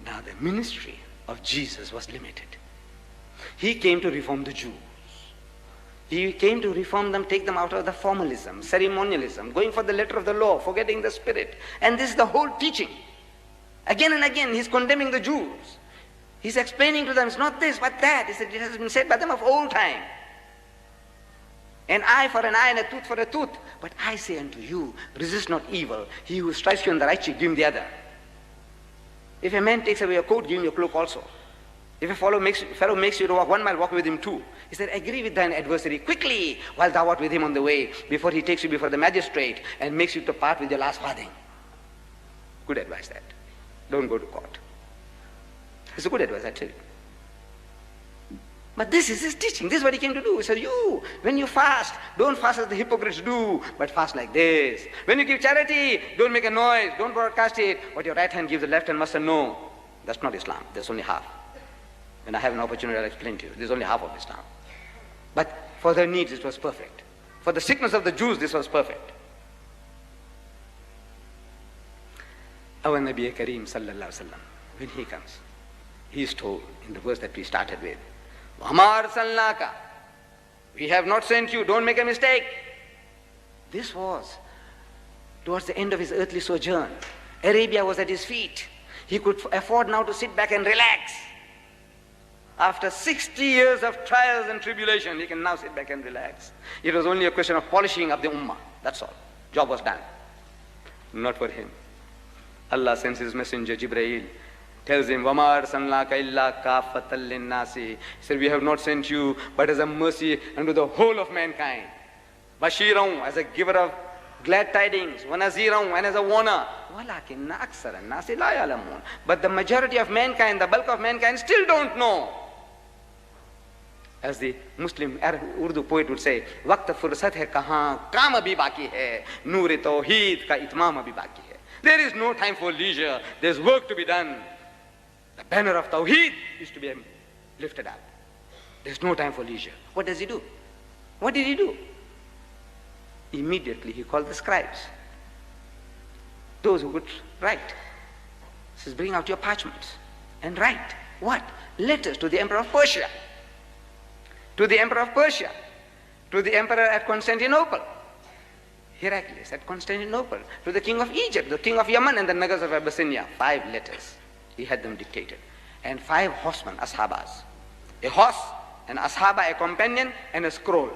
Now the ministry of Jesus was limited. He came to reform the Jews. He came to reform them, take them out of the formalism, ceremonialism, going for the letter of the law, forgetting the spirit. And this is the whole teaching. Again and again, he's condemning the Jews. He's explaining to them, it's not this, but that. He said, it has been said by them of old time. An eye for an eye and a tooth for a tooth. But I say unto you, resist not evil. He who strikes you on the right cheek, give him the other. If a man takes away your coat, give him your cloak also. If a fellow makes you to walk 1 mile, walk with him 2. He said, agree with thine adversary quickly while thou art with him on the way, before he takes you before the magistrate and makes you to part with your last farthing. Good advice that. Don't go to court. It's a good advice, I tell you. But this is his teaching. This is what he came to do. He said, when you fast, don't fast as the hypocrites do, but fast like this. When you give charity, don't make a noise, don't broadcast it. What your right hand gives, the left hand must know. That's not Islam. There's only half. When I have an opportunity, I'll explain to you. There's only half of Islam. But for their needs, it was perfect. For the sickness of the Jews, this was perfect. Our Nabi Kareem sallallahu alaihi wasallam, when he comes, he is told in the verse that we started with, وَمَا أَرْسَلْنَاكَ, we have not sent you, don't make a mistake. This was towards the end of his earthly sojourn. Arabia was at his feet. He could afford now to sit back and relax. After 60 years of trials and tribulation, he can now sit back and relax. It was only a question of polishing up the ummah. That's all. Job was done. Not for him. Allah sends his messenger, Jibreel, tells him, وَمَا أَرْسَلْنَاكَ إِلَّا كَافَّةً لِلنَّاسِ. He said, we have not sent you, but as a mercy unto the whole of mankind. Bashiran, as a giver of glad tidings, وَنَذِيرًا, and as a warner. وَلَكِنَّ أَكْثَرَ النَّاسِ لَا يَعْلَمُونَ. But the majority of mankind, the bulk of mankind, still don't know. As the Muslim Arab Urdu poet would say, वक्त फुर्सत है कहाँ, काम अभी बाकी है, नूर तौहीद का इत्माम अभी बाकी है. There is no time for leisure. There's work to be done. The banner of Tawheed is to be lifted up. There's no time for leisure. What does he do? What did he do? Immediately he called the scribes, those who could write. He says, bring out your parchments and write. What? Letters to the emperor of Persia. To the emperor of Persia. To the emperor at Constantinople. Heraclius at Constantinople. To the king of Egypt, the king of Yemen, and the Nagas of Abyssinia. 5 letters. He had them dictated. And 5 horsemen, ashabas. A horse, an ashaba, a companion, and a scroll.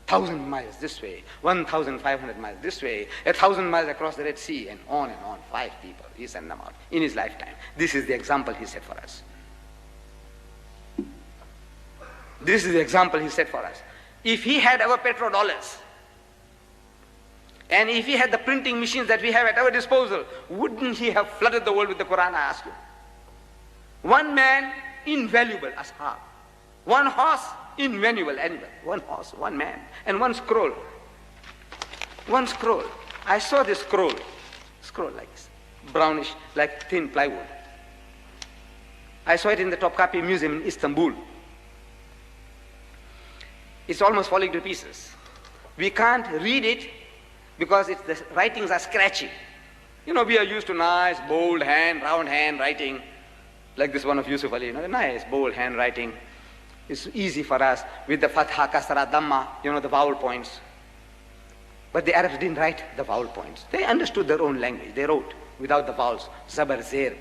1,000 miles this way, 1,500 miles this way, 1,000 miles across the Red Sea, and on and on. 5 people, he sent them out in his lifetime. This is the example he set for us. This is the example he set for us. If he had our petrodollars, and if he had the printing machines that we have at our disposal, wouldn't he have flooded the world with the Quran, I ask you? One man, invaluable ashab. One horse, invaluable animal. One horse, one man, and one scroll. One scroll. I saw this scroll like this, brownish, like thin plywood. I saw it in the Topkapi Museum in Istanbul. It's almost falling to pieces. We can't read it because the writings are scratchy. You know, we are used to nice, bold hand, round hand writing, like this one of Yusuf Ali, nice, bold handwriting. It's easy for us with the fatha, kasra, dhamma, the vowel points. But the Arabs didn't write the vowel points. They understood their own language. They wrote without the vowels, zabar, zer,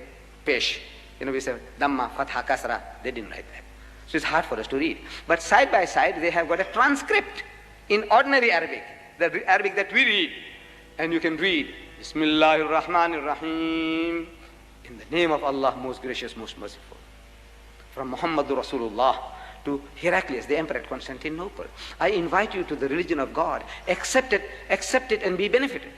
pesh. We say dhamma, fatha, kasra. They didn't write that. So it's hard for us to read. But side by side, they have got a transcript in ordinary Arabic, the Arabic that we read. And you can read, Bismillahir Rahmanir Rahim, in the name of Allah, most gracious, most merciful. From Muhammadur Rasulullah to Heraclius, the emperor at Constantinople. I invite you to the religion of God. Accept it and be benefited.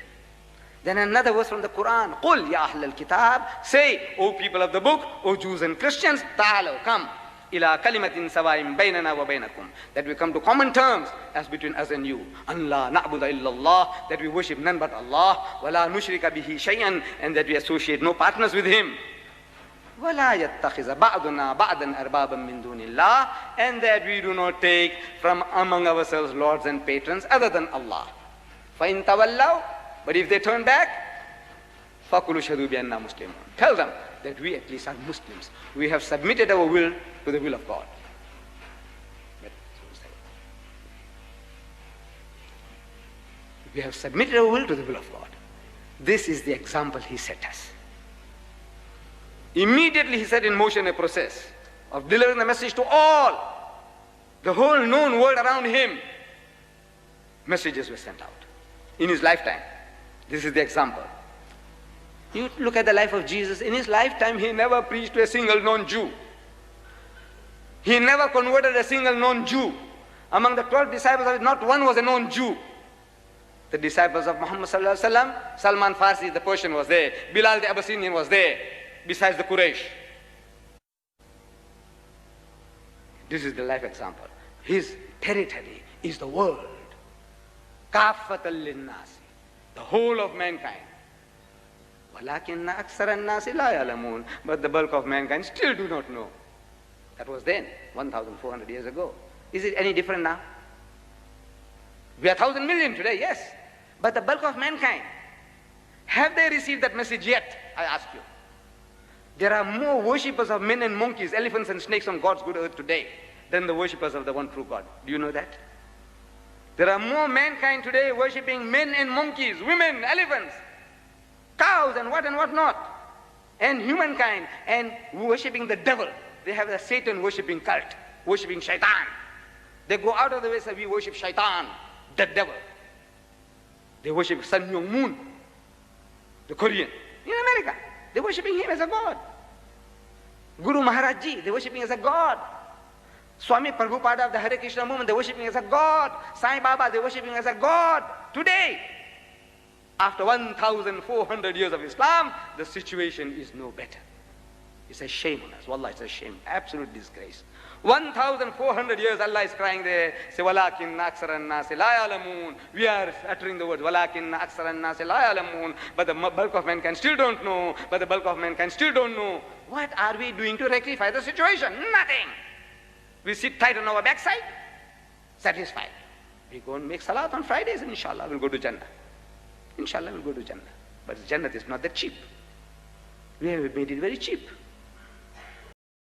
Then another verse from the Quran, قُلْ يَا أَهْلَ الْكِتَابِ, say, O people of the book, O Jews and Christians, ta'alaw, come. إِلَىٰ كَلِمَةٍ سَوَاءٍ بَيْنَنَا وَبَيْنَكُمْ, that we come to common terms as between us and you. أَنْ لَا نَعْبُدَ إِلَّا اللَّهِ, that we worship none but Allah. وَلَا نُشْرِكَ بِهِ شَيْئًا, and that we associate no partners with Him. وَلَا يَتَّخِذَ بَعْضُنَا بَعْضًا أَرْبَابًا مِّن دُونِ اللَّهِ, and that we do not take from among ourselves lords and patrons other than Allah. فَإِن تَوَلَّوْا, but if they turn back, فَقُلُوا شَهِدُوا بِأَنَّا مُسْلِمُونَ. Tell them that we at least are Muslims. We have submitted our will to the will of God. We have submitted our will to the will of God. This is the example he set us. Immediately he set in motion a process of delivering the message to all. The whole known world around him. Messages were sent out in his lifetime. This is the example. You look at the life of Jesus. In his lifetime, he never preached to a single non-Jew. He never converted a single non-Jew. Among the 12 disciples, not one was a non-Jew. The disciples of Muhammad sallallahu alaihi wasallam, Salman Farsi, the Persian, was there. Bilal the Abyssinian was there, besides the Quraysh. This is the life example. His territory is the world. Kafatan linnasi, the whole of mankind. وَلَكِنَّ أَكْثَرَ النَّاسِ لَا يَعْلَمُونَ. But the bulk of mankind still do not know. That was then, 1,400 years ago. Is it any different now? We are 1,000 million today, yes. But the bulk of mankind, have they received that message yet? I ask you. There are more worshippers of men and monkeys, elephants and snakes on God's good earth today than the worshippers of the one true God. Do you know that? There are more mankind today worshipping men and monkeys, women, elephants, cows and what not, and humankind, and worshipping the devil. They have a Satan worshipping cult, worshipping shaitan. They go out of the way and say, we worship shaitan, the devil. They worship Sun Myung Moon, the Korean. In America, they're worshipping him as a god. Guru Maharaj Ji, they're worshipping as a god. Swami Prabhupada of the Hare Krishna movement, they're worshipping as a god. Sai Baba, they're worshipping as a god. Today, after 1,400 years of Islam, the situation is no better. It's a shame on us. Wallah, it's a shame. Absolute disgrace. 1,400 years Allah is crying there. Say, وَلَكِنَّ أَكْثَرَ النَّاسِ لَا يَعْلَمُونَ. We are uttering the words, وَلَكِنَّ أَكْثَرَ النَّاسِ لَا يَعْلَمُونَ. But the bulk of mankind still don't know. But the bulk of mankind still don't know. What are we doing to rectify the situation? Nothing. We sit tight on our backside, satisfied. We go and make salat on Fridays, and inshallah we'll go to Jannah. Inshallah we'll go to Jannah. But Jannah is not that cheap. We have made it very cheap.